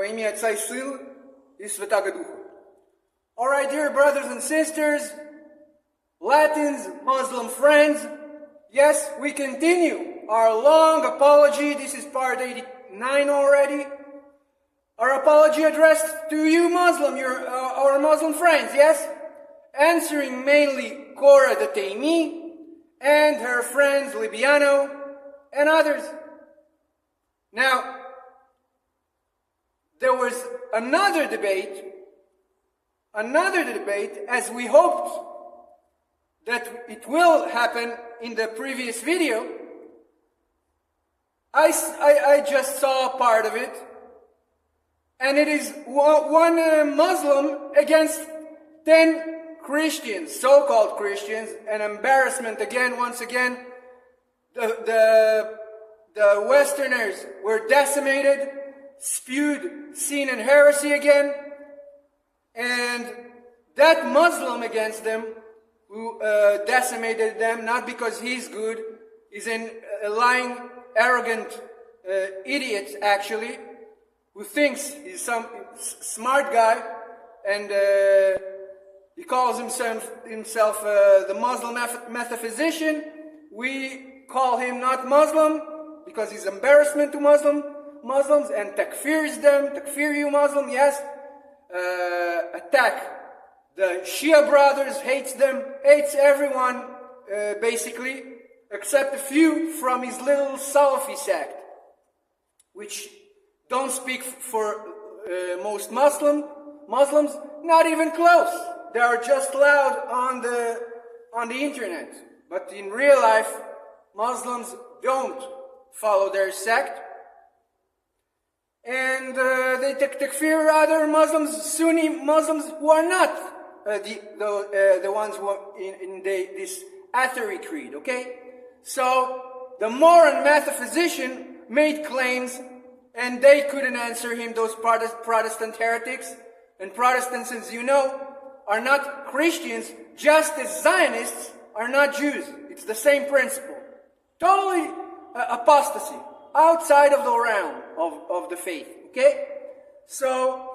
Во имя Отца и Сына и Святаго Духа. Alright, dear brothers and sisters, Latins, Muslim friends, yes, we continue our long apology. This is part 89 already. Our apology addressed to you Muslim, our Muslim friends, yes? Answering mainly Korra the Taimi and her friends Libiano and others. Now, there was another debate as we hoped that it will happen in the previous video. I just saw part of it, and it is one Muslim against 10 Christians, so-called Christians, an embarrassment again, once again. The Westerners were decimated, spewed sin and heresy again, and that Muslim against them, who decimated them, not because he's good, is a lying, arrogant idiot, actually, who thinks he's some smart guy, and he calls himself the Muslim metaphysician. We call him not Muslim because he's embarrassment to Muslims, and takfir you Muslim, yes. Attack the Shia brothers, hates them, hates everyone, basically, except a few from his little Salafi sect, which don't speak for most Muslims, not even close. They are just loud on the internet. But in real life, Muslims don't follow their sect. And they takfir other Muslims, Sunni Muslims, who are not the ones who are in this Athari creed, okay? So, the Moran metaphysician made claims, and they couldn't answer him, those Protestant heretics. And Protestants, as you know, are not Christians, just as Zionists are not Jews. It's the same principle. Totally apostasy, outside of the realm of the faith, okay? So,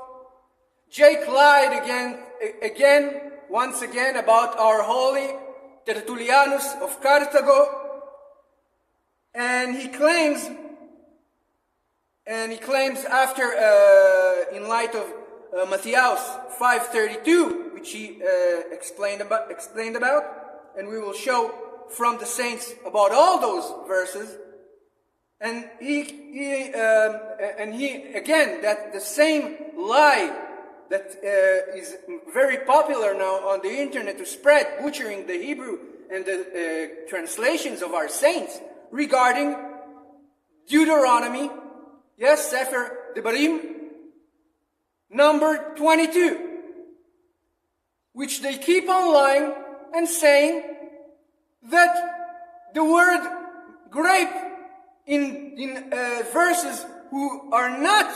Jake lied once again about our holy Tertullianus of Carthago, and he claims after, in light of Matthias 5:32, which he explained about, and we will show from the saints about all those verses. And he again, that the same lie that is very popular now on the internet to spread, butchering the Hebrew and the translations of our saints regarding Deuteronomy, yes, Sefer Devarim, number 22, which they keep on lying and saying that the word grape in verses who are not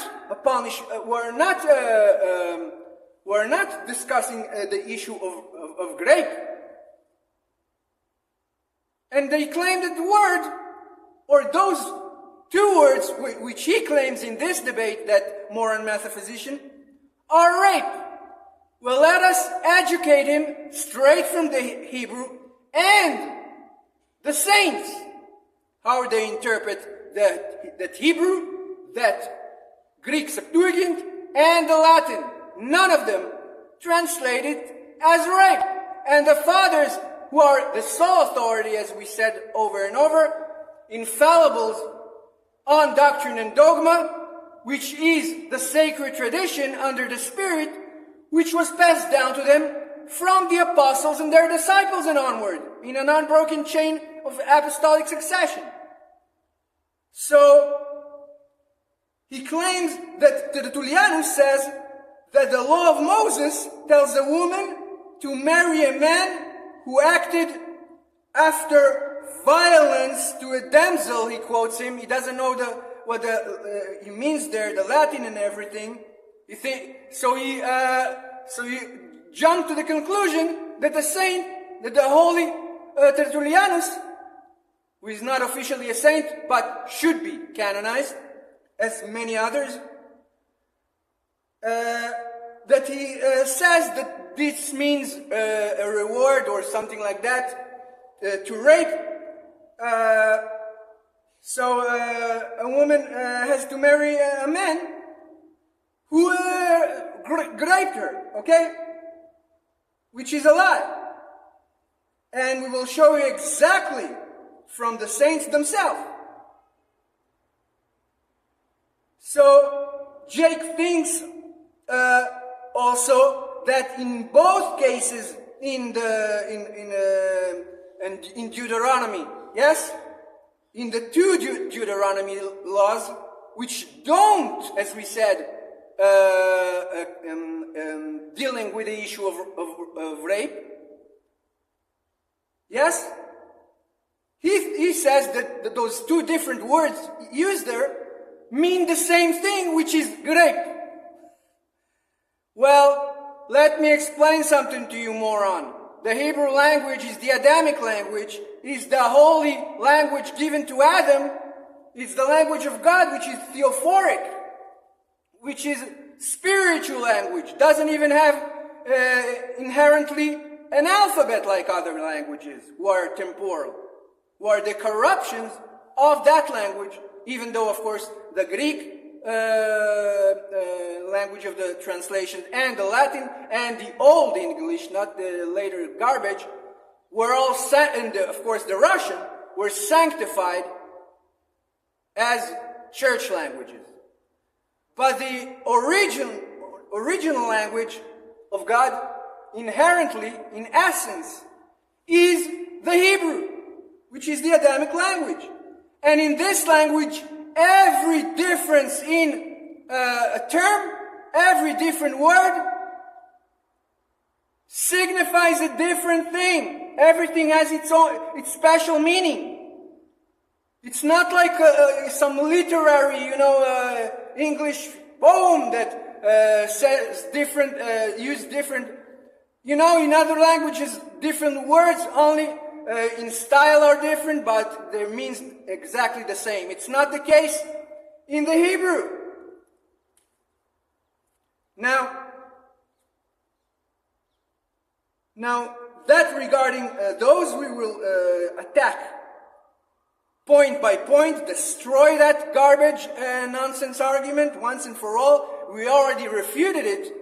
were not discussing the issue of grape, and they claim that the word, or those two words which he claims in this debate, that Moran metaphysician, are rape. Well, let us educate him straight from the Hebrew and the saints, how they interpret that Hebrew, that Greek Septuagint, and the Latin. None of them translated as rape. And the fathers, who are the sole authority, as we said over and over, infallibles on doctrine and dogma, which is the sacred tradition under the Spirit, which was passed down to them from the apostles and their disciples and onward, in an unbroken chain of apostolic succession. So, he claims that Tertullianus says that the law of Moses tells a woman to marry a man who acted after violence to a damsel. He quotes him. He doesn't know what he means there, the Latin and everything. So he jumped to the conclusion that the holy Tertullianus, who is not officially a saint but should be canonized, as many others, that he says that this means a reward or something like that to rape. So a woman has to marry a man who raped her, okay? Which is a lie. And we will show you exactly from the saints themselves. So Jake thinks also that in both cases in Deuteronomy, yes, in the two Deuteronomy laws, which don't, as we said, dealing with the issue of rape, yes, he says that those two different words used there mean the same thing, which is rape. Well, let me explain something to you, moron. The Hebrew language is the Adamic language, is the holy language given to Adam. It's the language of God, which is theophoric, which is spiritual language. Doesn't even have inherently an alphabet like other languages, who are temporal, who are the corruptions of that language, even though, of course, the Greek language of the translation and the Latin and the Old English, not the later garbage, were all and of course the Russian were sanctified as church languages. But the original language of God, inherently, in essence, is the Hebrew, which is the Adamic language. And in this language, every difference in a term, every different word, signifies a different thing. Everything has its special meaning. It's not like some literary, English poem that says different, use different, in other languages, different words only in style are different, but their means exactly the same. It's not the case in the Hebrew. Now that regarding those, we will attack point by point, destroy that garbage nonsense argument once and for all. We already refuted it,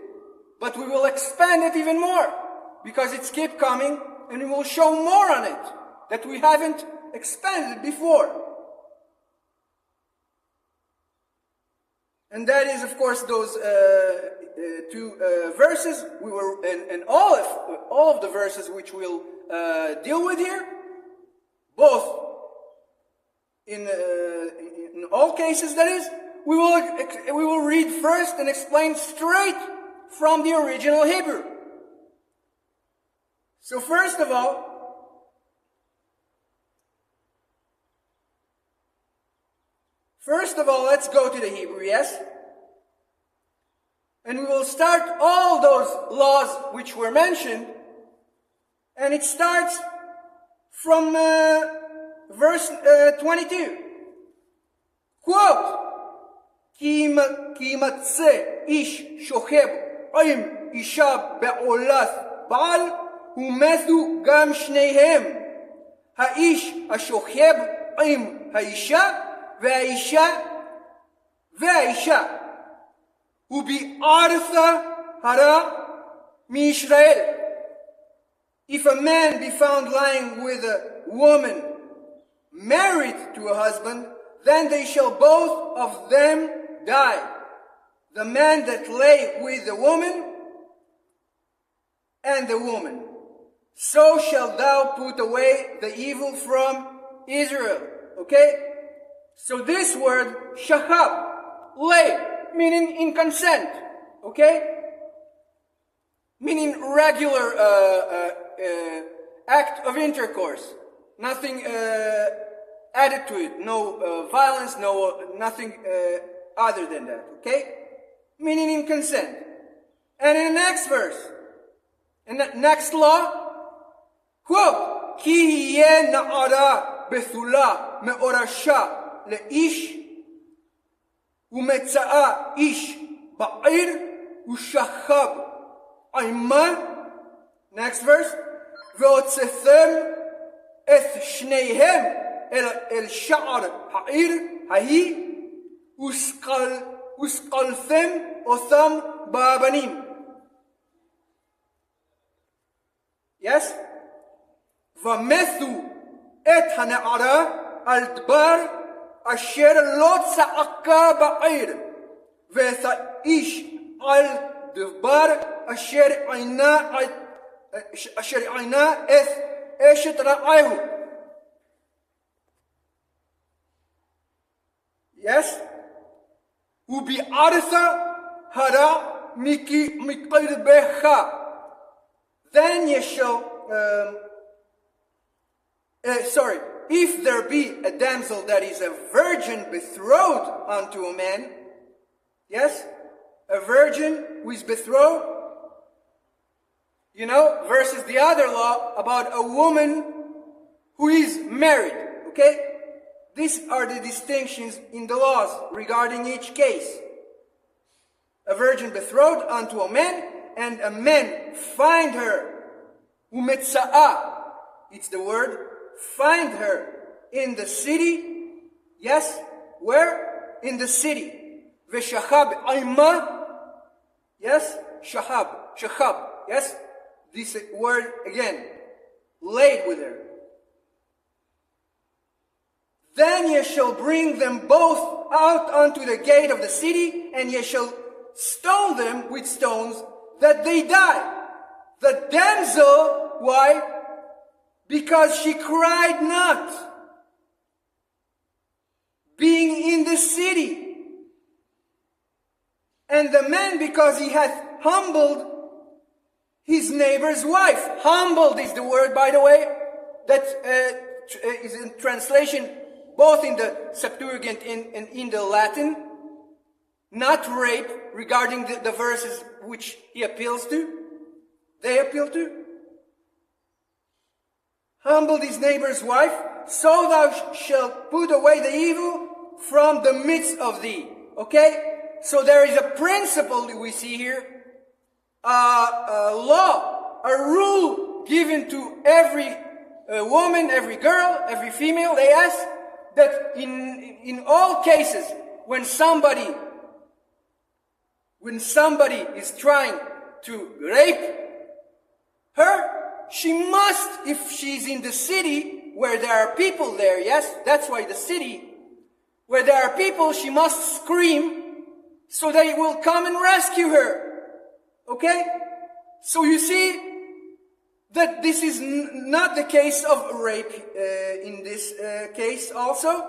but we will expand it even more, because it's keep coming, and we will show more on it that we haven't expanded before. And that is, of course, those two verses we were, and all of the verses which we'll deal with here, both in all cases. That is, we will read first and explain straight from the original Hebrew. So first of all, let's go to the Hebrew, yes? And we will start all those laws which were mentioned, and it starts from verse 22. Quote, Ki yimatze ish shocheb im isha be'olath ba'al ומתו גם שניהם, האיש השוכב עם האישה והאישה וביערת הרע מישראל. If a man be found lying with a woman married to a husband, then they shall both of them die. The man that lay with the woman and the woman. So shalt thou put away the evil from Israel. Okay? So this word, shahab, lay, meaning in consent. Okay? Meaning regular act of intercourse. Nothing added to it. No violence, nothing other than that. Okay? Meaning in consent. And in the next verse, in the next law, quote, Ki yeh na'ara bethula me'orasha le'ish umetza'a ish ba'ir ושכב עימה, next verse, והוצאתם את שניהם אל שער העיר ההיא, וסקלתם אותם באבנים. Yes? ומתו את הנערה על דבר אשר לא צעקה בעיר, ואת האיש על דבר אשר עינה את אשת רעהו. Yes? וביערת הרע מקרבך. Then ye shall, if there be a damsel that is a virgin betrothed unto a man, yes, a virgin who is betrothed, versus the other law about a woman who is married, okay? These are the distinctions in the laws regarding each case. A virgin betrothed unto a man, and a man find her, umetza'a, it's the word, find her in the city, yes, where? In the city. Veshachab aima, yes, shachab, yes, this word again, laid with her. Then ye shall bring them both out unto the gate of the city, and ye shall stone them with stones, that they die. The damsel, why? Because she cried not, being in the city. And the man, because he hath humbled his neighbor's wife. Humbled is the word, by the way, that is in translation both in the Septuagint and in the Latin. Not rape, regarding the verses which he appeals to, they appeal to. Humbled his neighbor's wife, so thou shalt put away the evil from the midst of thee. Okay? So there is a principle we see here, a law, a rule given to every woman, every girl, every female, they ask, that in all cases, when somebody is trying to rape her, she must, if she's in the city where there are people there, yes, that's why the city, where there are people, she must scream so they will come and rescue her. Okay? So you see that this is not the case of rape in this case also.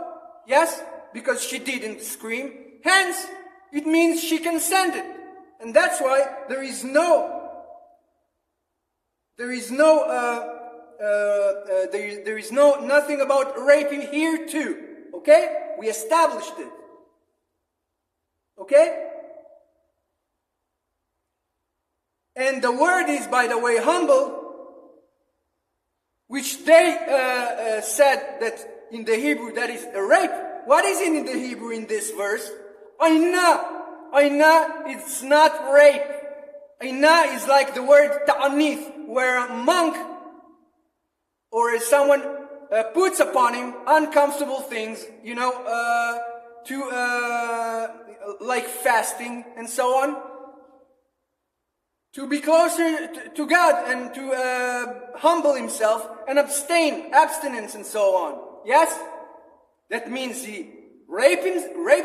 Yes? Because she didn't scream. Hence, it means she consented. And that's why there is nothing about raping here too. Okay? We established it. Okay? And the word is, by the way, humble, which they said that in the Hebrew that is a rape. What is it in the Hebrew in this verse? Aina, it's not rape. Aina is like the word ta'anith, where a monk or someone puts upon him uncomfortable things, like fasting and so on, to be closer to God and to humble himself and abstinence and so on. Yes? That means he raped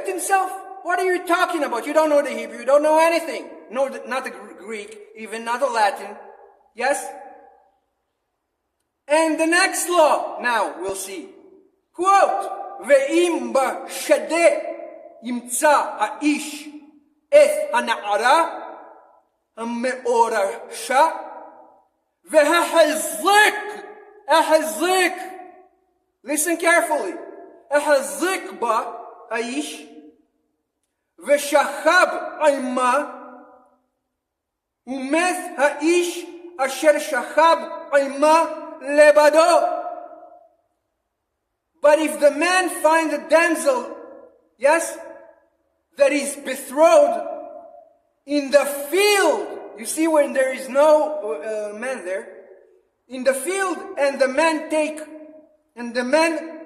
himself? What are you talking about? You don't know the Hebrew, you don't know anything. No, not the Greek, even not the Latin. Yes? And the next law, now we'll see. Quote, Ve'im ba'shadeh yimtza ha'ish et hana'ara המאורשה והחזק, listen carefully, החזק בה האיש ושכב עימה ומת האיש אשר שכב עימה לבדו. But if the man find a damsel, yes, that is betrothed, in the field, you see when there is no man there, in the field, and the men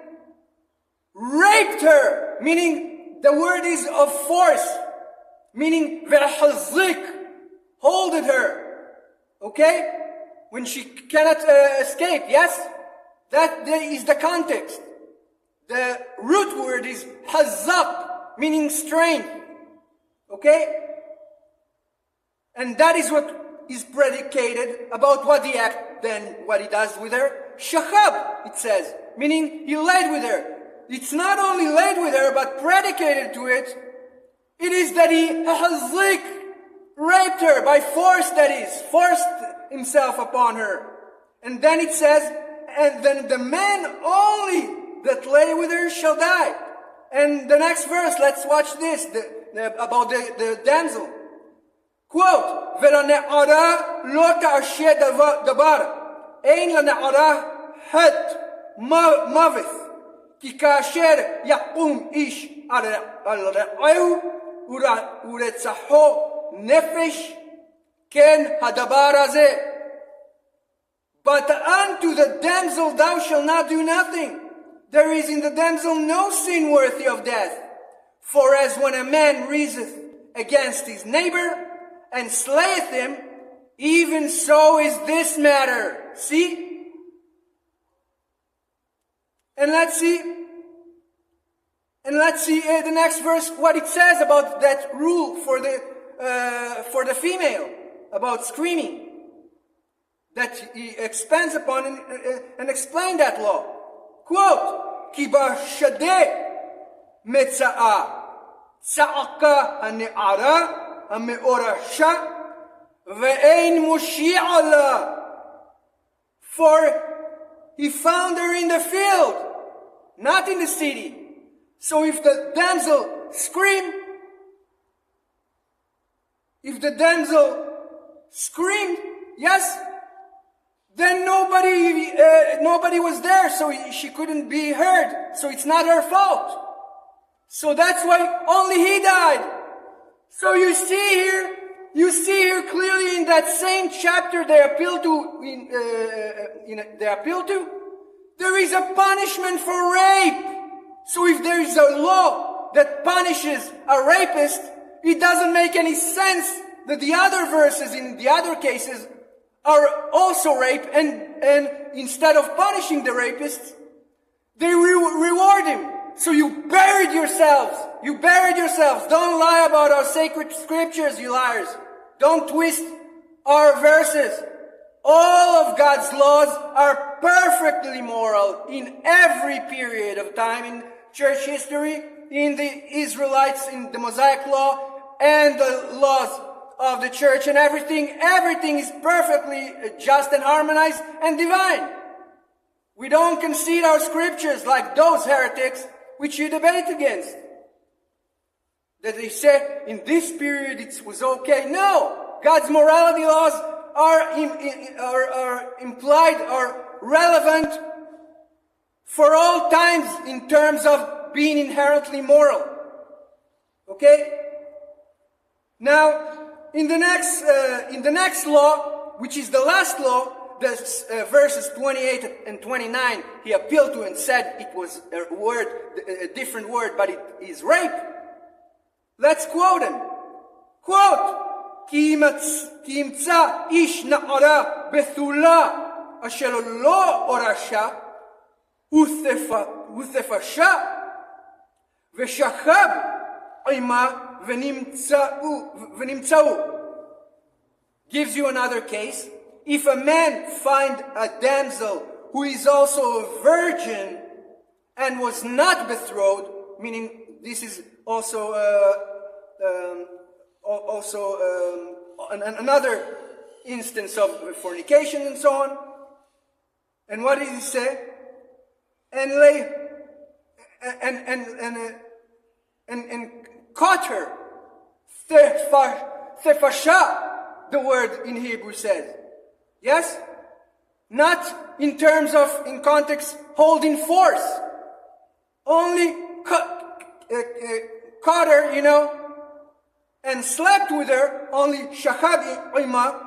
raped her, meaning the word is of force, meaning ve'hazik, holded her, okay? When she cannot escape, yes? That is the context. The root word is hazak, meaning strength, okay? And that is what is predicated about what the act, then what he does with her. Shahab, it says, meaning he laid with her. It's not only laid with her, but predicated to it. It is that he hazik, raped her by force, that is, forced himself upon her. And then it says, and then the man only that lay with her shall die. And the next verse, let's watch this, about the damsel. Quote, ולנערה לא תעשה דבר, אין לנערה חטא מוות, כי כאשר יקום איש על רעהו ורצחו נפש, כן הדבר הזה. But unto the damsel thou shalt not do nothing. There is in the damsel no sin worthy of death. For as when a man reasoneth against his neighbor, and slayeth him, even so is this matter. See? And let's see the next verse, what it says about that rule for the female, about screaming. That he expands upon and explain that law. Quote, כי בשדה מצאה צעקה הנערה המאורשה ואין מושיע לה. For he found her in the field, not in the city. So if the damsel screamed, yes, then nobody was there, so she couldn't be heard. So it's not her fault. So that's why only he died. So you see here clearly in that same chapter they appeal to, there is a punishment for rape. So if there is a law that punishes a rapist, it doesn't make any sense that the other verses in the other cases are also rape, and instead of punishing the rapists, they reward him. So you buried yourselves. Don't lie about our sacred scriptures, you liars. Don't twist our verses. All of God's laws are perfectly moral in every period of time in church history, in the Israelites, in the Mosaic law, and the laws of the church, and everything is perfectly just and harmonized and divine. We don't concede our scriptures like those heretics which you debate against. That they say in this period it was okay. No, God's morality laws are implied, are relevant for all times in terms of being inherently moral. Okay? Now, in the next law, which is the last law, verses 28 and 29, he appealed to and said it was a different word, but it is rape. Let's quote him. Quote, כי ימצא איש נערה בתולה אשר לא הורשה ותפשה ושכב עמה ונמצאו. Gives you another case. If a man find a damsel who is also a virgin and was not betrothed, meaning this is also another instance of fornication and so on. And what did he say? And caught her. Thefasha, the word in Hebrew says. Yes? Not in terms of, in context, holding force. Only caught her, and slept with her, only shahad ima,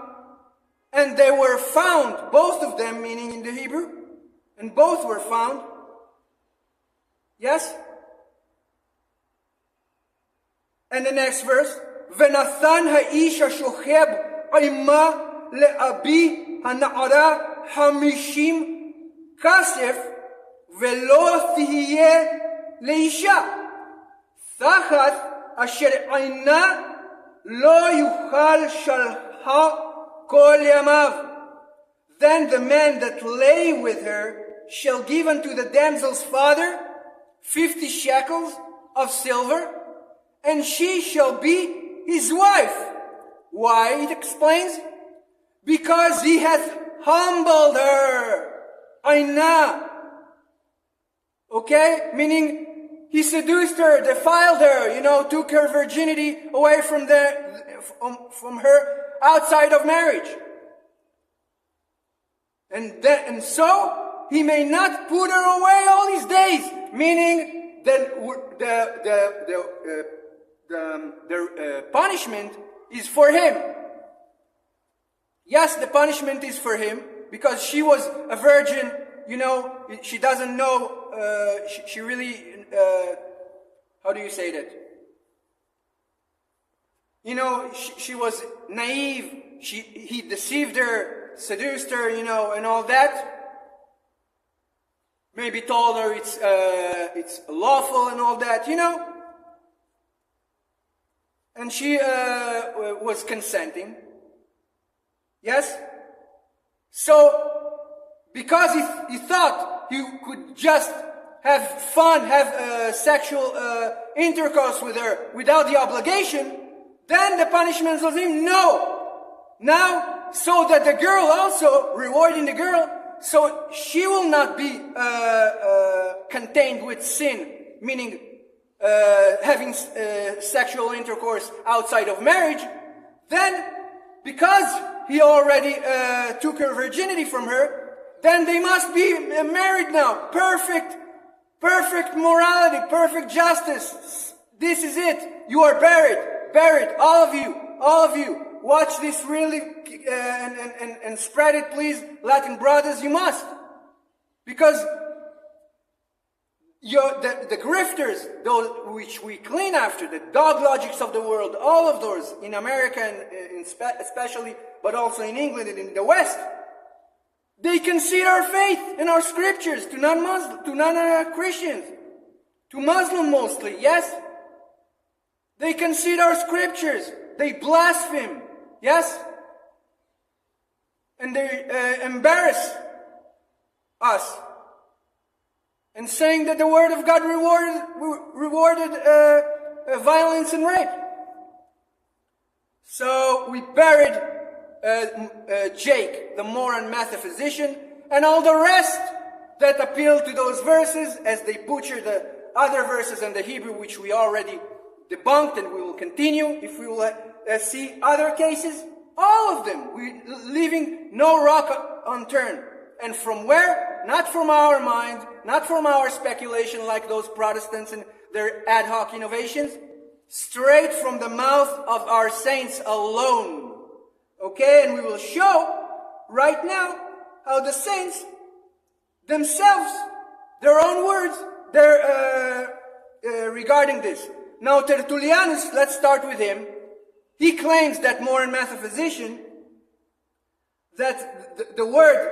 and they were found, both of them, meaning in the Hebrew, and both were found. Yes? And the next verse, ונתן האיש השוכב עמה לאבי הנערה 50 כסף, ולא תהיה לאישה, תחת אשר עינה לא יוכל שלחה כל ימיו. Then the man that lay with her shall give unto the damsel's father 50 shekels of silver, and she shall be his wife. Why? It explains. Because he hath humbled her. Aina. Okay? Meaning, he seduced her, defiled her, took her virginity away from her outside of marriage. And so, he may not put her away all his days. Meaning, the punishment is for him. Yes, the punishment is for him, because she was a virgin, she doesn't know, she really, how do you say that? She was naive, he deceived her, seduced her, and all that. Maybe told her it's lawful and all that, And she was consenting. Yes? So, because he thought he could just have fun, have sexual intercourse with her without the obligation, then the punishment was him. No! Now, so that the girl also, rewarding the girl, so she will not be contained with sin, meaning having sexual intercourse outside of marriage, then because he already took her virginity from her, then they must be married now. Perfect morality, perfect justice. This is it. You are buried, all of you. Watch this really and spread it, please, Latin brothers. You must, because the grifters, those which we clean after, the dog logics of the world, all of those in America and especially, but also in England and in the West, they concede our faith and our scriptures to non-Christians, to Muslim mostly. Yes, they concede our scriptures. They blaspheme. Yes, and they embarrass us. And saying that the word of God rewarded violence and rape. So we buried Jake, the Moran metaphysician, and all the rest that appeal to those verses as they butcher the other verses in the Hebrew, which we already debunked, and we will continue if we will see other cases. All of them, we leaving no rock unturned. And from where? Not from our mind, not from our speculation like those Protestants and their ad hoc innovations. Straight from the mouth of our saints alone. Okay, and we will show right now how the saints themselves, their own words, regarding this. Now Tertullianus, let's start with him. He claims that Moran metaphysician, that the word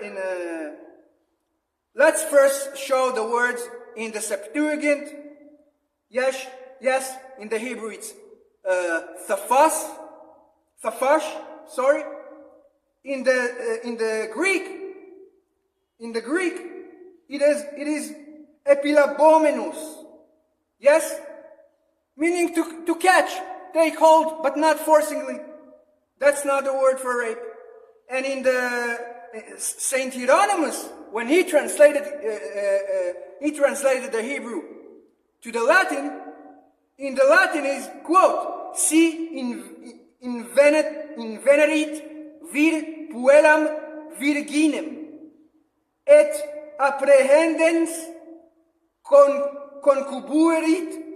in let's first show the words in the Septuagint. Yes, in the Hebrew it's thafash. Sorry. In the Greek, it is epilabomenus. Yes, meaning to catch, take hold, but not forcibly. That's not the word for rape. And in the Saint Hieronymus, when he translated the Hebrew to the Latin, in the Latin is, quote, si invenerit vir puellam virginem, et apprehendens concubuerit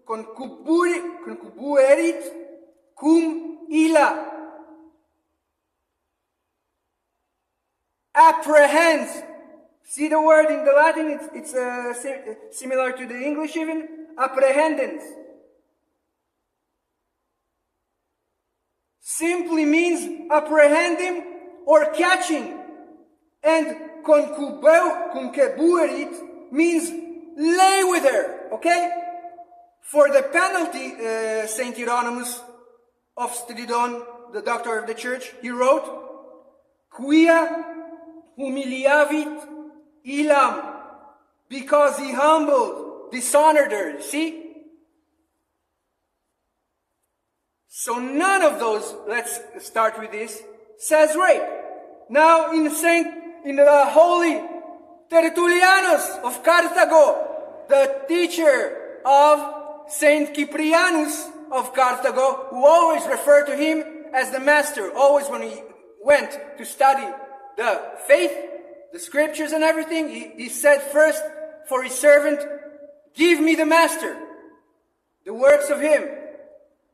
concubuerit cum illa. Apprehends. See the word in the Latin? It's similar to the English even. Apprehendens. Simply means apprehending or catching. And concubuerit means lay with her. Okay? For the penalty, Saint Hieronymus of Stridon, the doctor of the church, he wrote, Quia humiliavit illam, because he humbled, dishonored her. See? So none of those, let's start with this, says rape. Now in the holy Tertullianus of Carthago, the teacher of Saint Cyprianus of Carthago, who always referred to him as the master, always when he went to study the faith, the scriptures and everything, he said first for his servant, give me the master, the works of him.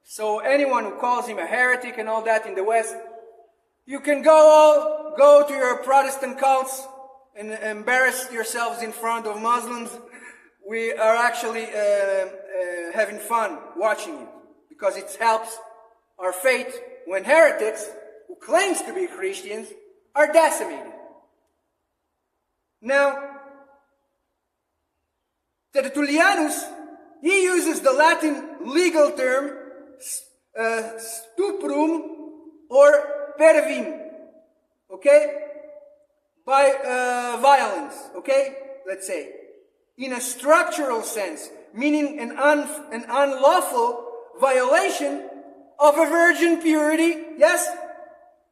So anyone who calls him a heretic and all that in the West, you can go to your Protestant cults and embarrass yourselves in front of Muslims. We are actually having fun watching it, because it helps our faith when heretics, who claims to be Christians, are decimated. Now, Tertullianus, he uses the Latin legal term stuprum or pervim, okay? By violence, okay? Let's say. In a structural sense, meaning an unlawful violation of a virgin purity, yes?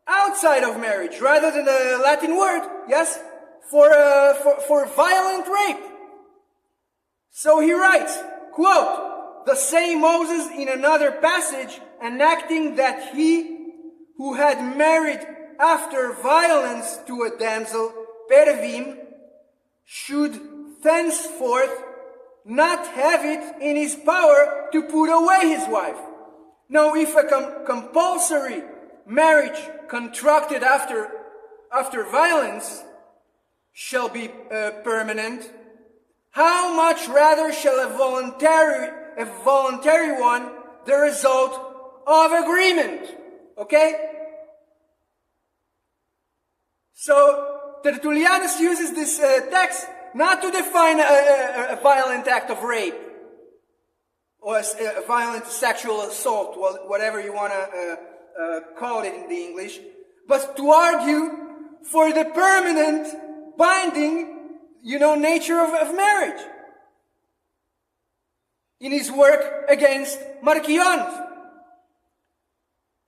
Outside of marriage, rather than the Latin word, yes? For violent rape. So he writes, quote, the same Moses in another passage enacting that he who had married after violence to a damsel, pervim, should thenceforth not have it in his power to put away his wife. Now, if a compulsory marriage contracted after violence shall be permanent, how much rather shall a voluntary one the result of agreement? Okay? So Tertullianus uses this text not to define a violent act of rape or a violent sexual assault, whatever you want to call it in the English, but to argue for the permanent, binding, nature of marriage. In his work against Marciones,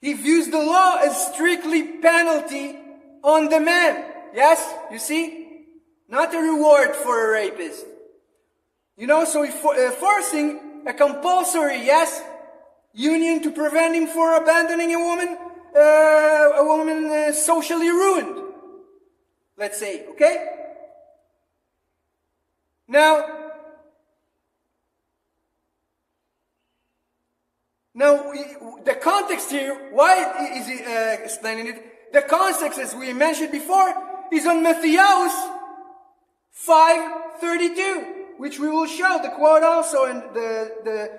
he views the law as strictly penalty on the man. Yes, you see? Not a reward for a rapist. So he's forcing a compulsory, yes, union to prevent him from abandoning a woman socially ruined. Let's say, okay? Now, the context here, why is he explaining it? The context, as we mentioned before, is on Matthäus 5:32, which we will show the quote also and the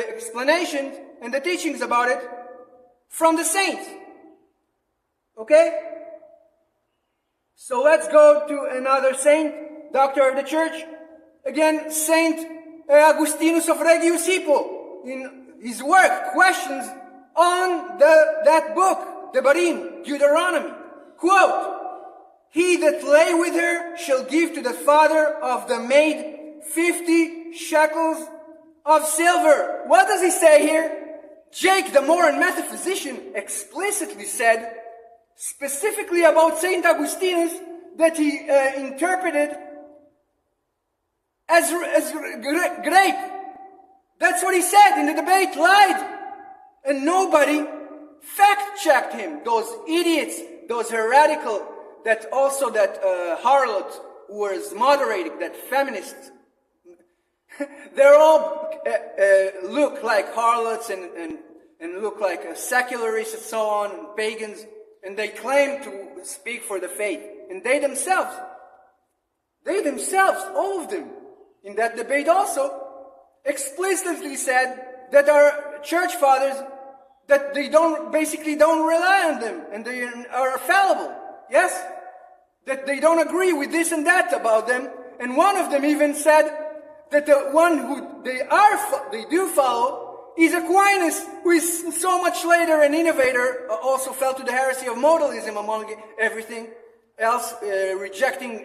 explanation and the teachings about it from the saints. Okay? So let's go to another saint, doctor of the church. Again, Saint Augustinus of Regius Hippo, in his work, questions on that book, the Barim, Deuteronomy. Quote, he that lay with her shall give to the father of the maid 50 shekels of silver. What does he say here? Jake, the Moran metaphysician, explicitly said, specifically about Saint Augustinus, that he interpreted as grape. That's what he said in the debate, lied. And nobody fact-checked him. Those idiots, those heretical, that harlot who was moderating, that feminist They're all look like harlots and look like secularists and so on, and pagans, and they claim to speak for the faith. And they themselves, all of them, in that debate also, explicitly said that our church fathers, that they basically don't rely on them, and they are fallible. Yes? That they don't agree with this and that about them. And one of them even said that the one who they do follow is Aquinas, who is so much later an innovator, also fell to the heresy of modalism among everything else, rejecting,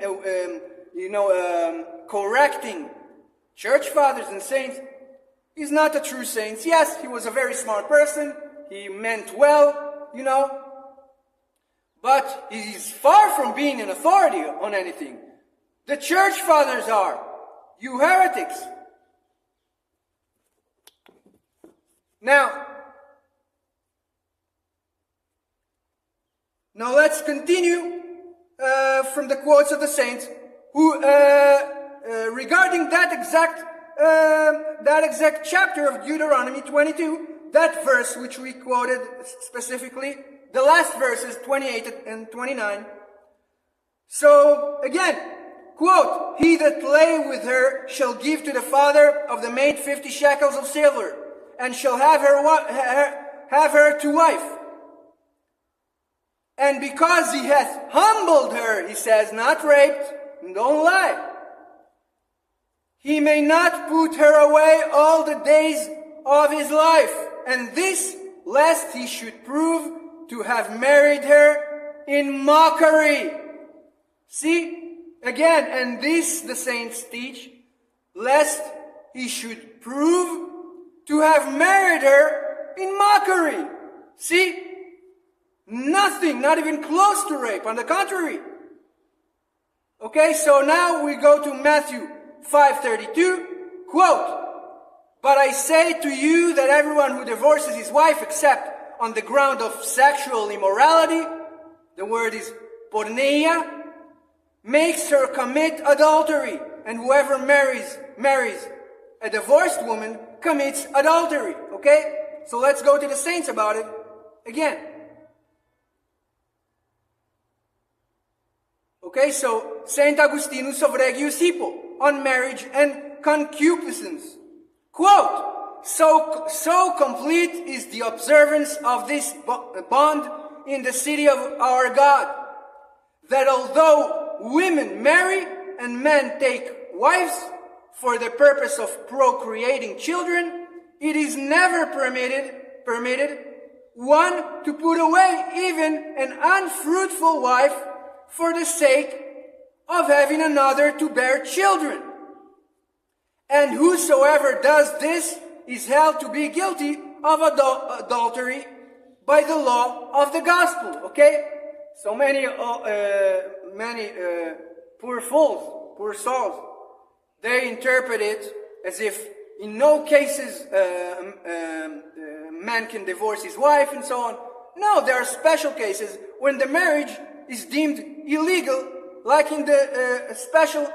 correcting church fathers and saints. He's not a true saint. Yes, he was a very smart person. He meant well, but he's far from being an authority on anything. The church fathers are. You heretics. Now let's continue from the quotes of the saints who, regarding that exact chapter of Deuteronomy 22, that verse which we quoted specifically, the last verses 28 and 29. So again, quote, "He that lay with her shall give to the father of the maid 50 shekels of silver, and shall have her to wife. And because he hath humbled her," he says, not raped, don't lie, "he may not put her away all the days of his life, and this lest he should prove to have married her in mockery." See, again, and this the saints teach, lest he should prove to have married her in mockery. See, nothing, not even close to rape, on the contrary. Okay, so now we go to Matthew 5:32, quote, "But I say to you that everyone who divorces his wife except on the ground of sexual immorality," the word is porneia, "makes her commit adultery, and whoever marries a divorced woman commits adultery." Okay, so let's go to the saints about it again. Okay, so Saint Augustinus of Regius Hippo on marriage and concupiscence. Quote, so complete is the observance of this bond in the city of our God, that although women marry and men take wives for the purpose of procreating children, it is never permitted one to put away even an unfruitful wife for the sake of having another to bear children. And whosoever does this is held to be guilty of adultery by the law of the gospel. Okay? So many poor fools, poor souls, they interpret it as if in no cases man can divorce his wife and so on. No, there are special cases when the marriage is deemed illegal, like in the special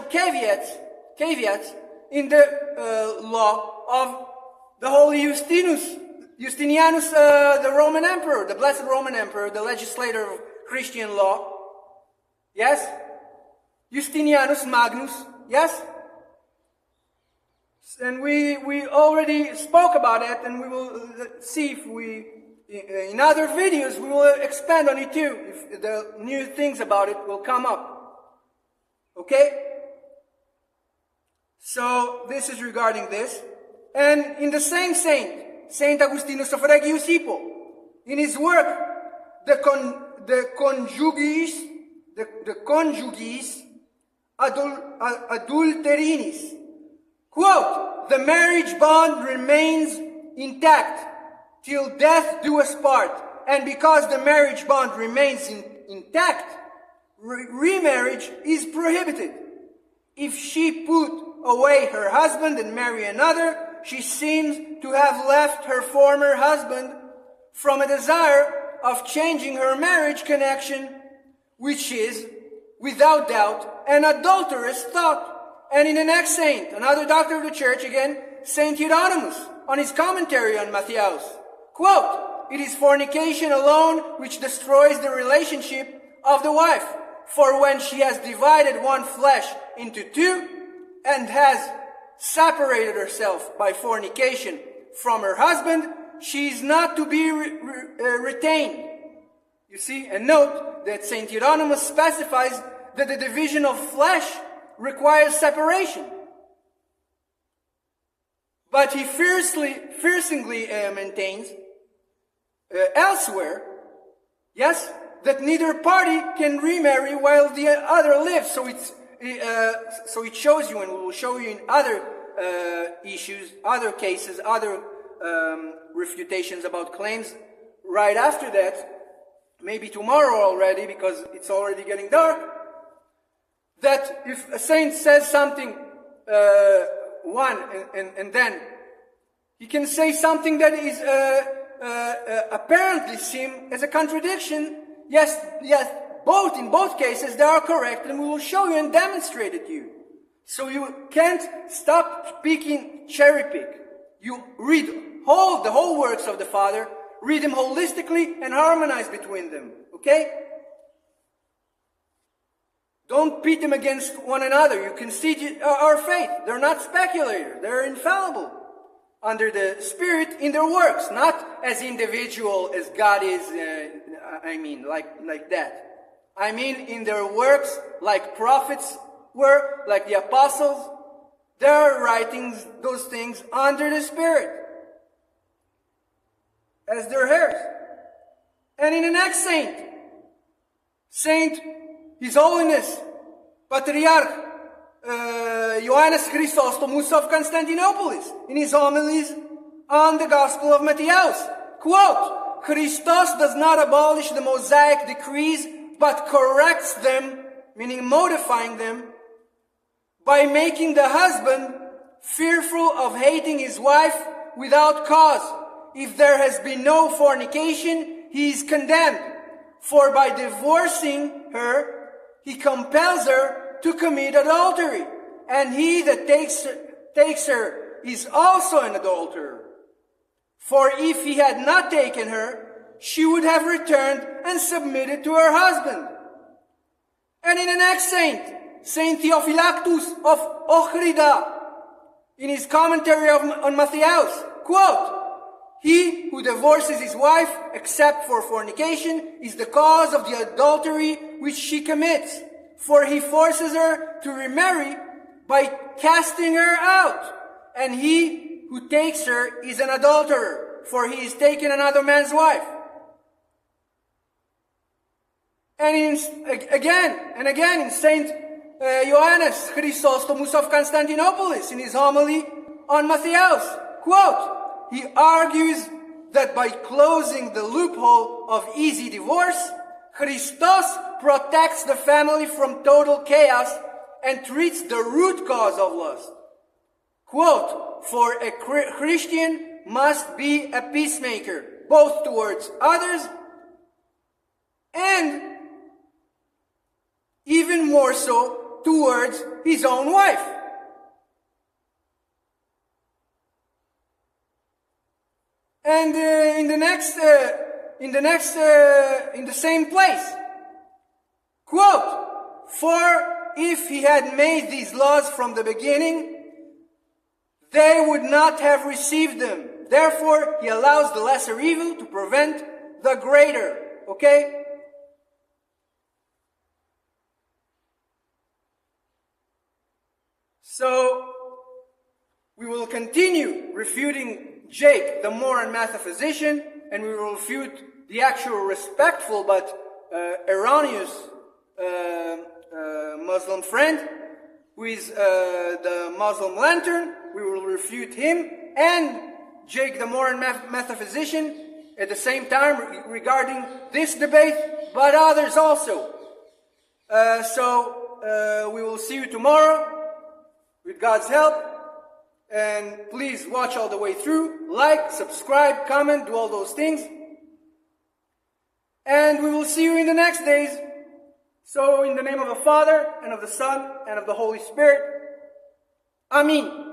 caveats in the law of the Holy Justinianus, the Roman Emperor, the Blessed Roman Emperor, the legislator of Christian law. Yes? Justinianus Magnus. Yes? And we already spoke about it, and we will see if in other videos we will expand on it too, if the new things about it will come up. Okay? So this is regarding this. And in the same saint, Saint Augustinus of Regius Hippo, in his work, the conjugiis adulterinis, quote, "The marriage bond remains intact till death do us part, and because the marriage bond remains intact, remarriage is prohibited. If she put away her husband and marry another, she seems to have left her former husband from a desire of changing her marriage connection, which is, without doubt, an adulterous thought, And in the next saint, another doctor of the church again, Saint Hieronymus, on his commentary on Matthias, quote, "It is fornication alone which destroys the relationship of the wife. For when she has divided one flesh into two and has separated herself by fornication from her husband, she is not to be retained." You see, and note that Saint Hieronymus specifies that the division of flesh requires separation. But he fiercely maintains elsewhere, yes, that neither party can remarry while the other lives. So it shows you, and we will show you in other issues, other cases, other refutations about claims right after that, maybe tomorrow already, because it's already getting dark, that if a saint says something and then he can say something that is apparently seem as a contradiction. Yes, in both cases they are correct, and we will show you and demonstrate it to you. So you can't stop speaking cherry pick. You read the whole works of the Father, read them holistically and harmonize between them. Okay? Don't pit them against one another. You concede our faith. They're not speculators. They're infallible under the Spirit in their works, not as individual as God is, like that. I mean in their works, like prophets were, like the apostles. They're writing those things under the Spirit as their heirs. And in the next Saint His Holiness Patriarch Ioannis Chrysostomos of Constantinople, in his homilies on the Gospel of Matthias, quote, "Christos does not abolish the Mosaic decrees, but corrects them," meaning modifying them, "by making the husband fearful of hating his wife without cause. If there has been no fornication, he is condemned. For by divorcing her, he compels her to commit adultery, and he that takes her is also an adulterer. For if he had not taken her, she would have returned and submitted to her husband." And in the next Saint Theophylactus of Ochrida, in his commentary on Matthias, quote, "He who divorces his wife except for fornication is the cause of the adultery which she commits, for he forces her to remarry by casting her out. And he who takes her is an adulterer, for he is taking another man's wife." And again in Saint Ioannis Chrysostomos of Constantinople, in his homily on Matthias, quote, he argues that by closing the loophole of easy divorce, Christos protects the family from total chaos and treats the root cause of lust. Quote, "For a Christian must be a peacemaker, both towards others and even more so towards his own wife." And in the same place, quote, "For if he had made these laws from the beginning, they would not have received them. Therefore, he allows the lesser evil to prevent the greater." Okay? So, we will continue refuting Jake, the Moran metaphysician, and we will refute the actual respectful but erroneous Muslim friend, who is the Muslim lantern. We will refute him and Jake, the Moran metaphysician, at the same time regarding this debate, but others also. So we will see you tomorrow with God's help. And please watch all the way through. Like, subscribe, comment, do all those things. And we will see you in the next days. So in the name of the Father, and of the Son, and of the Holy Spirit. I mean,